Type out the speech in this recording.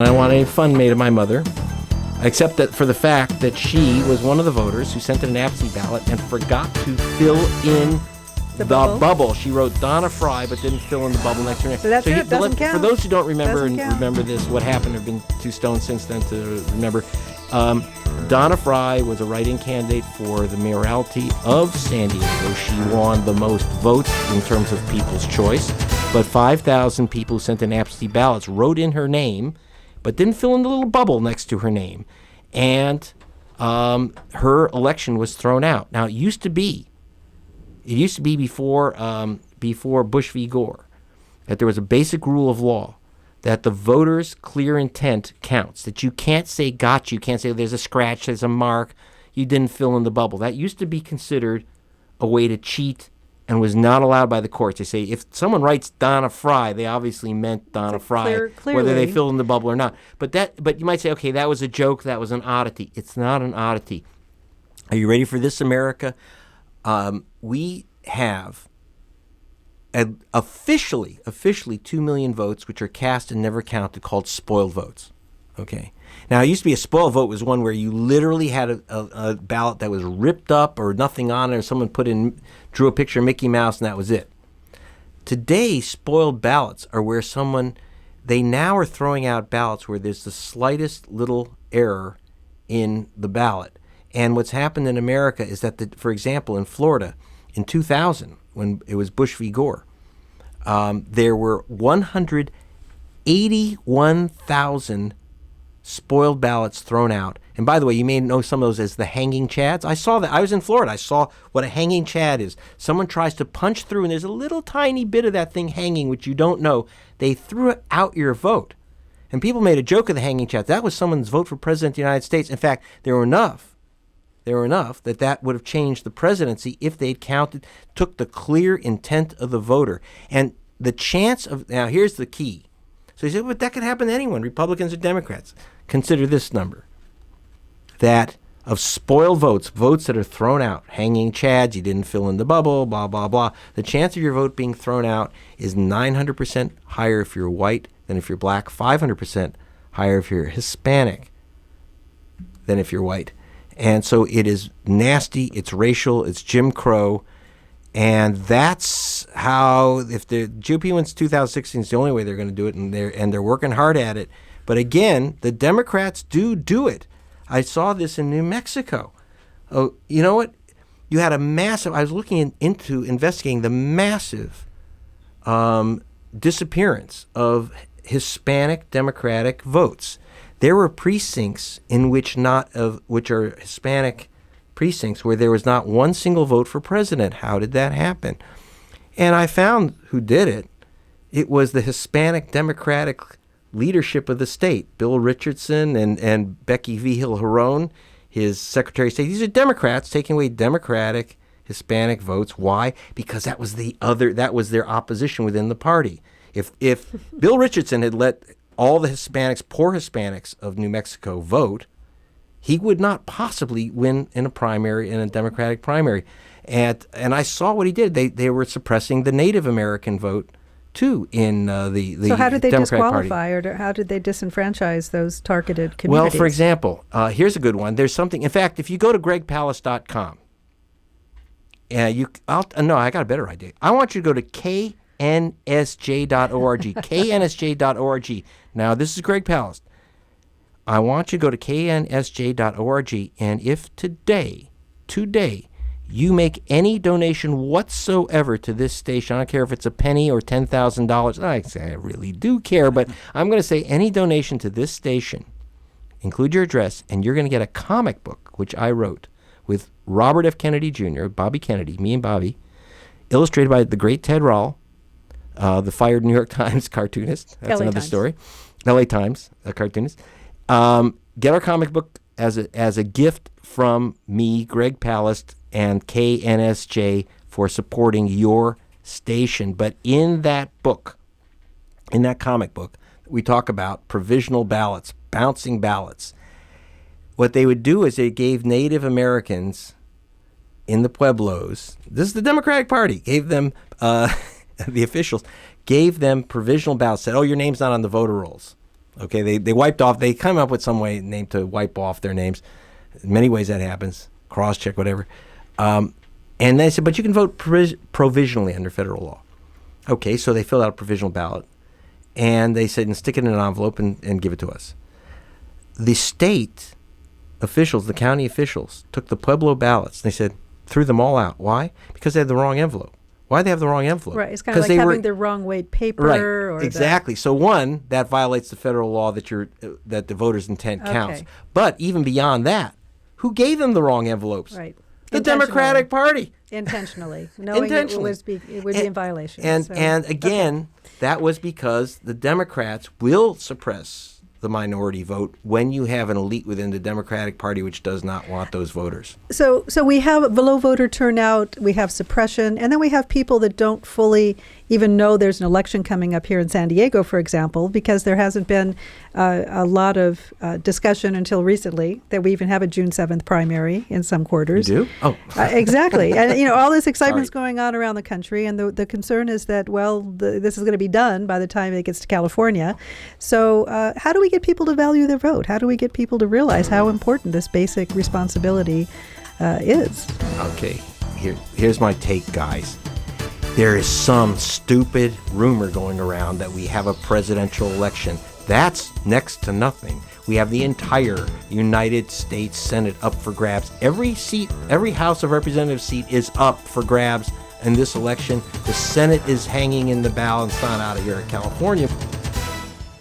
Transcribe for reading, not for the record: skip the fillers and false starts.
I want any fun made of my mother, except that for the fact that she was one of the voters who sent in an absentee ballot and forgot to fill in the bubble. She wrote Donna Fry, but didn't fill in the bubble next to her name. So that's it. Doesn't count. For those who don't remember remember this, what happened, have been too stoned since then to remember. Donna Fry was a write-in candidate for the mayoralty of San Diego. She won the most votes in terms of people's choice, but 5,000 people who sent in absentee ballots wrote in her name, but didn't fill in the little bubble next to her name. And her election was thrown out. Now, it used to be before Bush v. Gore, that there was a basic rule of law that the voter's clear intent counts, that you can't say gotcha, you can't say there's a scratch, there's a mark, you didn't fill in the bubble. That used to be considered a way to cheat and was not allowed by the courts. They say if someone writes Donna Fry, they obviously meant Donna Fry, whether they fill in the bubble or not. But you might say, okay, that was a joke, that was an oddity. It's not an oddity. Are you ready for this, America? We have officially 2 million votes, which are cast and never counted, called spoiled votes. Okay. Now, it used to be a spoiled vote was one where you literally had a ballot that was ripped up or nothing on it, or someone drew a picture of Mickey Mouse and that was it. Today, spoiled ballots are where they now are throwing out ballots where there's the slightest little error in the ballot. And what's happened in America is that, for example, in Florida, in 2000, when it was Bush v. Gore, there were 181,000 spoiled ballots thrown out. And by the way, you may know some of those as the hanging chads. I saw that. I was in Florida. I saw what a hanging chad is. Someone tries to punch through, and there's a little tiny bit of that thing hanging, which you don't know. They threw out your vote. And people made a joke of the hanging chad. That was someone's vote for president of the United States. In fact, there were enough that would have changed the presidency if they'd took the clear intent of the voter. And the chance of, now here's the key. So you say, but that could happen to anyone, Republicans or Democrats. Consider this number, that of spoiled votes that are thrown out, hanging chads, you didn't fill in the bubble, blah, blah, blah. The chance of your vote being thrown out is 900% higher if you're white than if you're black, 500% higher if you're Hispanic than if you're white. And so it is nasty, it's racial, it's Jim Crow, and that's how, if the GOP wins 2016, it's the only way they're going to do it, and they're working hard at it. But again, the Democrats do it. I saw this in New Mexico. Oh, you know what? You had I was looking into investigating the massive disappearance of Hispanic Democratic votes. There were precincts which are Hispanic precincts where there was not one single vote for president. How did that happen? And I found who did it. It was the Hispanic Democratic leadership of the state, Bill Richardson and Becky Vigil-Herron, his Secretary of State. These are Democrats taking away Democratic Hispanic votes. Why? Because that was their opposition within the party. If Bill Richardson had let all the poor Hispanics of New Mexico vote, he would not possibly win in a Democratic primary. And I saw what he did. They were suppressing the Native American vote too in the So how did they Democratic disqualify, or how did they disenfranchise those targeted Well, communities? for example, here's a good one. There's something. In fact, if you go to gregpalast.com, I got a better idea. I want you to go to KNSJ.org. KNSJ.org. Now, this is Greg Palast. I want you to go to KNSJ.org, and if today, you make any donation whatsoever to this station, I don't care if it's a penny or $10,000. I really do care, but I'm going to say any donation to this station, include your address, and you're going to get a comic book, which I wrote with Robert F. Kennedy Jr., Bobby Kennedy, me and Bobby, illustrated by the great Ted Rall, the fired New York Times cartoonist. That's another story. LA Times, a cartoonist. Get our comic book as a gift from me, Greg Palast, and KNSJ for supporting your station. But in that comic book, we talk about provisional ballots, bouncing ballots. What they would do is they gave Native Americans in the Pueblos, this is the Democratic Party, gave them, the officials, gave them provisional ballots, said, oh, your name's not on the voter rolls. Okay, they wiped off. They come up with some name to wipe off their names. In many ways that happens. Cross-check, whatever. And they said, but you can vote provisionally under federal law. Okay, so they filled out a provisional ballot. And they said, and stick it in an envelope and give it to us. The state officials, the county officials, took the Pueblo ballots. They said, threw them all out. Why? Because they had the wrong envelope. Why they have the wrong envelope? Right. It's kind of like having the wrong weight paper. Right. Or exactly. So one, that violates the federal law that the voter's intent counts. Okay. But even beyond that, who gave them the wrong envelopes? Right. The Democratic Party. Intentionally. Knowing it would be in violation. And again, that was because the Democrats will suppress the minority vote when you have an elite within the Democratic Party which does not want those voters. So we have low voter turnout, we have suppression, and then we have people that don't fully even know there's an election coming up here in San Diego, for example, because there hasn't been a lot of discussion until recently that we even have a June 7th primary in some quarters. You do? Oh. Exactly. And, all this excitement's going on around the country, and the concern is that, this is going to be done by the time it gets to California. So how do we get people to value their vote? How do we get people to realize how important this basic responsibility is? Okay, here's my take, guys. There is some stupid rumor going around that we have a presidential election. That's next to nothing. We have the entire United States Senate up for grabs. Every seat, every House of Representatives seat is up for grabs in this election. The Senate is hanging in the balance, not out of here in California.